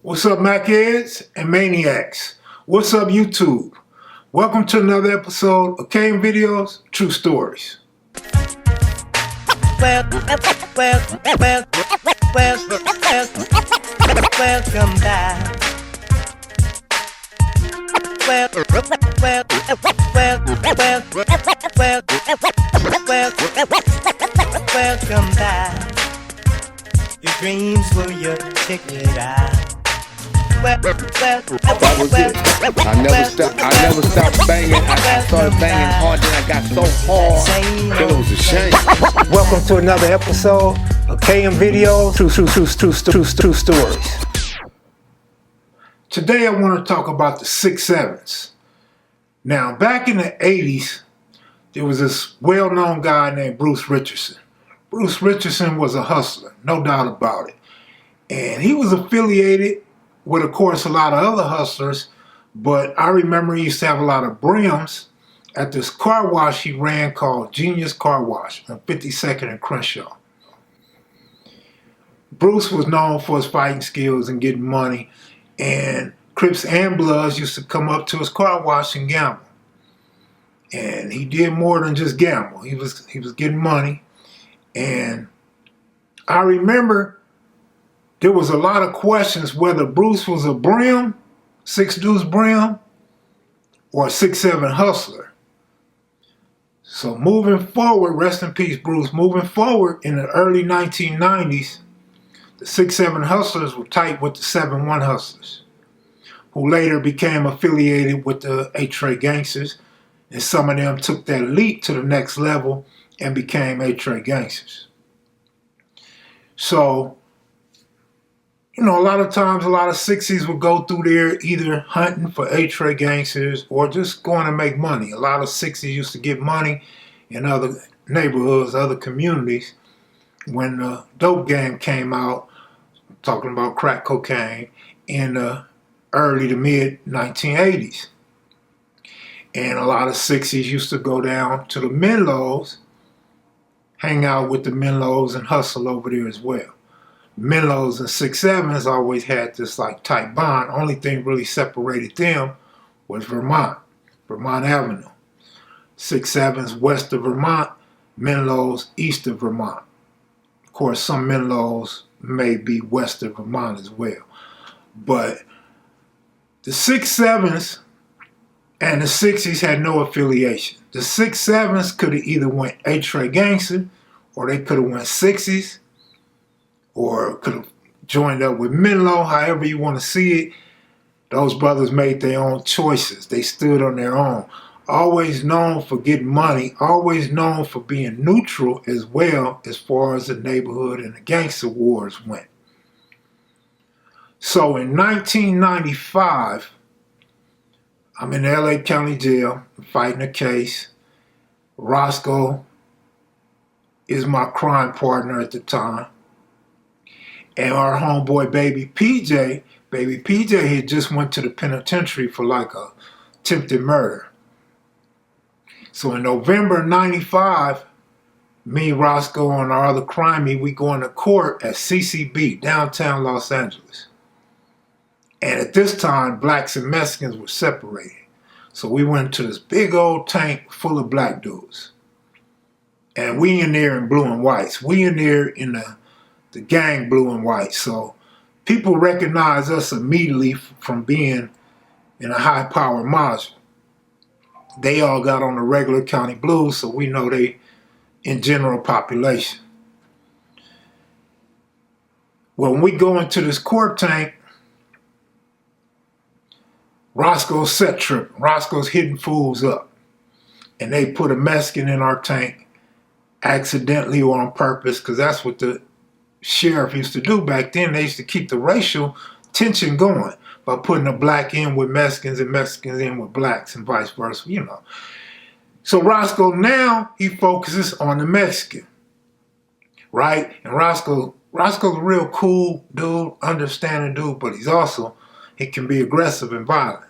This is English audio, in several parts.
What's up, Macheads and Maniacs? What's up, YouTube? Welcome to another episode of Kev Videos, True Stories. Welcome back. Welcome back. Your dreams were your ticket out. That was it. I never stopped banging. I started banging hard, then I got so hard. It was a shame. Welcome to another episode of KM Videos, True Stories. Today I want to talk about the 6'7s. Now, back in the 80s, there was this well-known guy named Bruce Richardson. Bruce Richardson was a hustler, no doubt about it. And he was affiliated with, of course, a lot of other hustlers, but I remember he used to have a lot of brims at this car wash he ran called Genius Car Wash on 52nd and Crenshaw. Bruce was known for his fighting skills and getting money, and Crips and Bloods used to come up to his car wash and gamble. And he did more than just gamble. He was getting money. And I remember there was a lot of questions whether Bruce was a brim, 6 deuce brim, or a 6'7 hustler. So moving forward, rest in peace, Bruce, moving forward in the early 1990s, the 6'7 hustlers were tight with the 7'1 hustlers, who later became affiliated with the 8-Tray gangsters, and some of them took that leap to the next level and became 8-Tray gangsters. So, you know, a lot of times, a lot of 60s would go through there either hunting for 8-Tray gangsters or just going to make money. A lot of 60s used to get money in other neighborhoods, other communities. When the dope game came out, talking about crack cocaine, in the early to mid 1980s. And a lot of 60s used to go down to the Menlos, hang out with the Menlos and hustle over there as well. Menlos and 6'7s always had this like tight bond. Only thing really separated them was Vermont Avenue. 6'7s west of Vermont, Menlos east of Vermont. Of course, some Menlos may be west of Vermont as well. But the 6'7s and the 60s had no affiliation. The 6'7s could have either went 8-Tray gangster, or they could have went 60s, or could have joined up with Menlo, however you want to see it. Those brothers made their own choices. They stood on their own. Always known for getting money, always known for being neutral as well as far as the neighborhood and the gangster wars went. So in 1995, I'm in LA County Jail fighting a case. Roscoe is my crime partner at the time. And our homeboy Baby PJ had just went to the penitentiary for like a attempted murder. So in November 95, me, Roscoe, and our other crimey, we going to court at CCB, downtown Los Angeles. And at this time, blacks and Mexicans were separated. So we went to this big old tank full of black dudes. And we in there in blue and whites. We in there in the gang blue and white. So people recognize us immediately from being in a high power module. They all got on the regular county blues, so we know they in general population. When we go into this court tank, Roscoe's set tripping. Roscoe's hitting fools up. And they put a Mexican in our tank accidentally or on purpose, because that's what the sheriff used to do back then. They used to keep the racial tension going by putting a black in with Mexicans and Mexicans in with blacks and vice versa, you know. So Roscoe now, he focuses on the Mexican, right? And Roscoe's a real cool dude, understanding dude, but he can be aggressive and violent.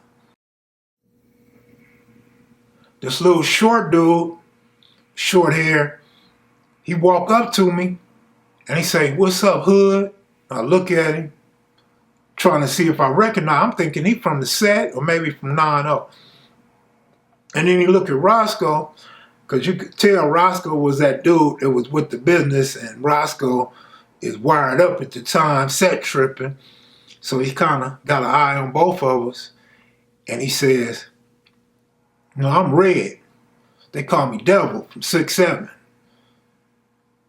This little short dude, short hair, he walk up to me and he say, "What's up, hood?" I look at him, trying to see if I recognize. I'm thinking he from the set or maybe from 9-0. And then he look at Roscoe, because you could tell Roscoe was that dude that was with the business, and Roscoe is wired up at the time, set tripping. So he kind of got an eye on both of us. And he says, "No, I'm Red. They call me Devil from 6'7".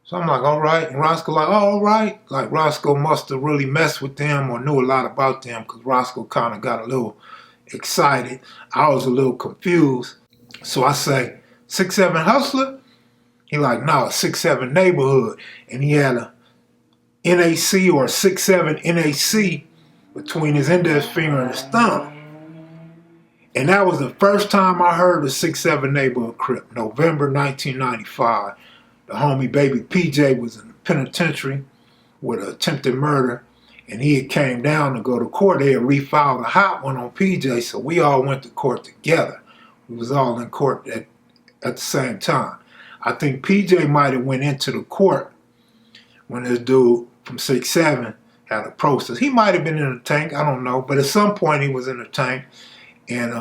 So I'm like, all right. And Roscoe like, oh, all right. Like Roscoe must have really messed with them or knew a lot about them, because Roscoe kind of got a little excited. I was a little confused. So I say, 6'7" Hustler? He like, no, 6'7" Neighborhood. And he had a NAC or a 6'7" NAC between his index finger and his thumb. And that was the first time I heard of 6'7" Neighborhood Crip, November 1995. The homie baby PJ was in the penitentiary with an attempted murder, and he had came down to go to court. They had refiled a hot one on PJ, so we all went to court together. We was all in court at the same time. I think PJ might have went into the court when this dude from 6'7" had approached us. He might have been in the tank, I don't know, but at some point he was in the tank. And,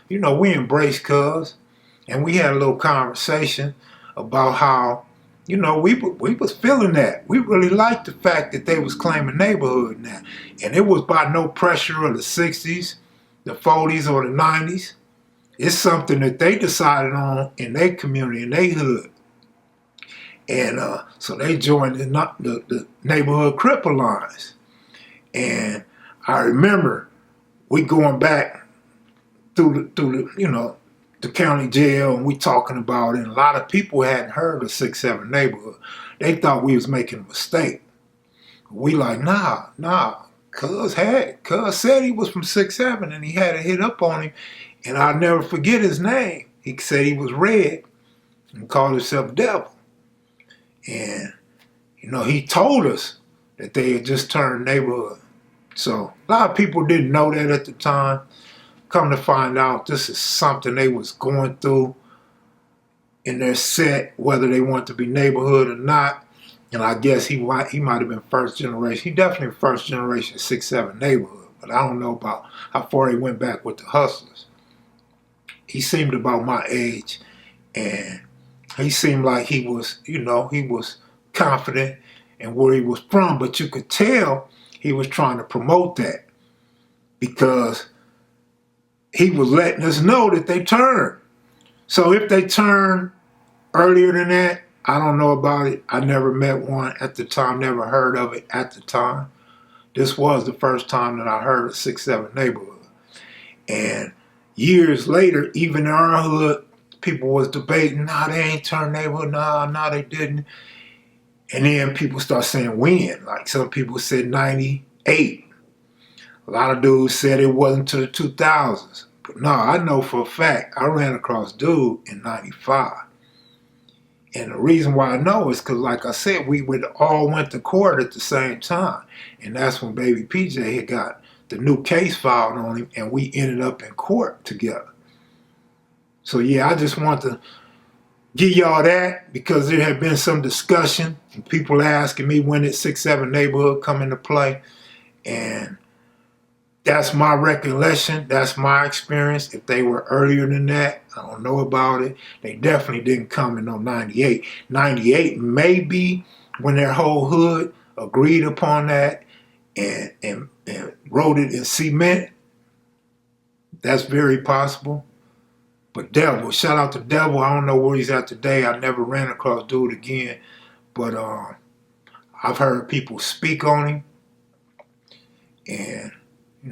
we embraced cuz, and we had a little conversation about how, we was feeling that. We really liked the fact that they was claiming neighborhood now. And it was by no pressure of the 60s, the 40s, or the 90s. It's something that they decided on in their community, in their hood. And so they joined the Neighborhood Crip Alliance. And I remember we going back through the county jail, and we talking about it, and a lot of people hadn't heard of 6'7" Neighborhood. They thought we was making a mistake. We like, nah, cuz said he was from 6'7", and he had a hit up on him, and I'll never forget his name. He said he was Red and called himself Devil. And, he told us that they had just turned neighborhood. So a lot of people didn't know that at the time. Come to find out, this is something they was going through in their set, whether they want to be neighborhood or not. And I guess he might have been first generation. He definitely first generation 6'7" Neighborhood. But I don't know about how far he went back with the Hustlers. He seemed about my age, and he seemed like he was, he was confident in where he was from. But you could tell he was trying to promote that, because he was letting us know that they turned. So if they turned earlier than that, I don't know about it. I never met one at the time, never heard of it at the time. This was the first time that I heard of 6'7" Neighborhood. And years later, even in our hood, people was debating, nah, they ain't turned neighborhood, nah, they didn't. And then people start saying when. Like some people said 98. A lot of dudes said it wasn't to the 2000s. But no, I know for a fact, I ran across dude in 95. And the reason why I know is because, like I said, we would all went to court at the same time. And that's when baby PJ had got the new case filed on him, and we ended up in court together. So yeah, I just want to give y'all that, because there had been some discussion and people asking me when did 6'7" Neighborhood come into play. And that's my recollection. That's my experience. If they were earlier than that, I don't know about it. They definitely didn't come in no 98. 98 may be when their whole hood agreed upon that and wrote it in cement. That's very possible. But Devil, shout out to Devil. I don't know where he's at today. I never ran across dude again. But I've heard people speak on him. And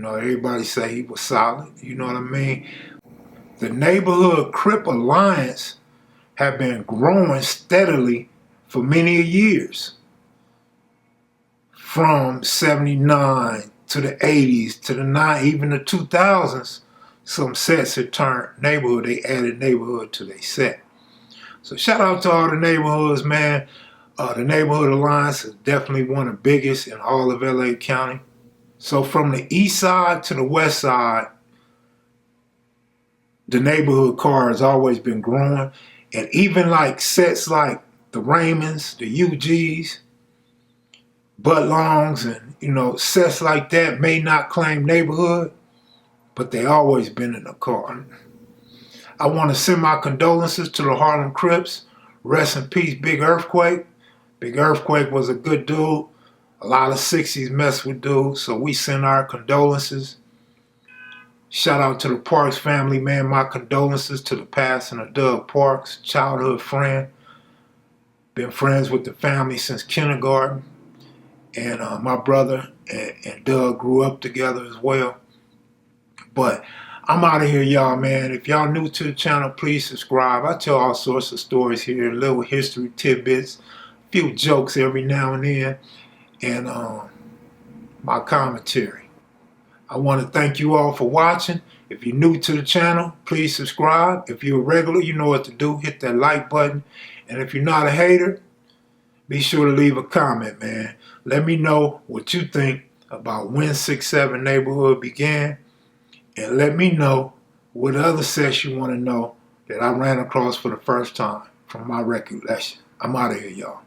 everybody say he was solid. You know what I mean? The Neighborhood Crip Alliance have been growing steadily for many years. From 79 to the 80s to the 90s, even the 2000s, some sets had turned neighborhood. They added neighborhood to their set. So shout out to all the neighborhoods, man. The Neighborhood Alliance is definitely one of the biggest in all of LA County. So from the east side to the west side, the neighborhood car has always been growing. And even like sets like the Raymonds, the UGs, butt longs and, sets like that may not claim neighborhood, but they always been in the car. I want to send my condolences to the Harlem Crips. Rest in peace, Big Earthquake. Big Earthquake was a good dude. A lot of 60s mess with dudes, so we send our condolences. Shout out to the Parks family, man. My condolences to the passing of Doug Parks, childhood friend. Been friends with the family since kindergarten. And my brother and Doug grew up together as well. But I'm out of here, y'all, man. If y'all new to the channel, please subscribe. I tell all sorts of stories here, little history tidbits, a few jokes every now and then, and my commentary. I want to thank you all for watching. If you're new to the channel, please subscribe. If you're a regular, you know what to do. Hit that like button. And if you're not a hater, be sure to leave a comment, man. Let me know what you think about when 6-7 Neighborhood began. And let me know what other sets you want to know that I ran across for the first time from my recollection. I'm out of here, y'all.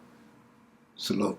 Salute.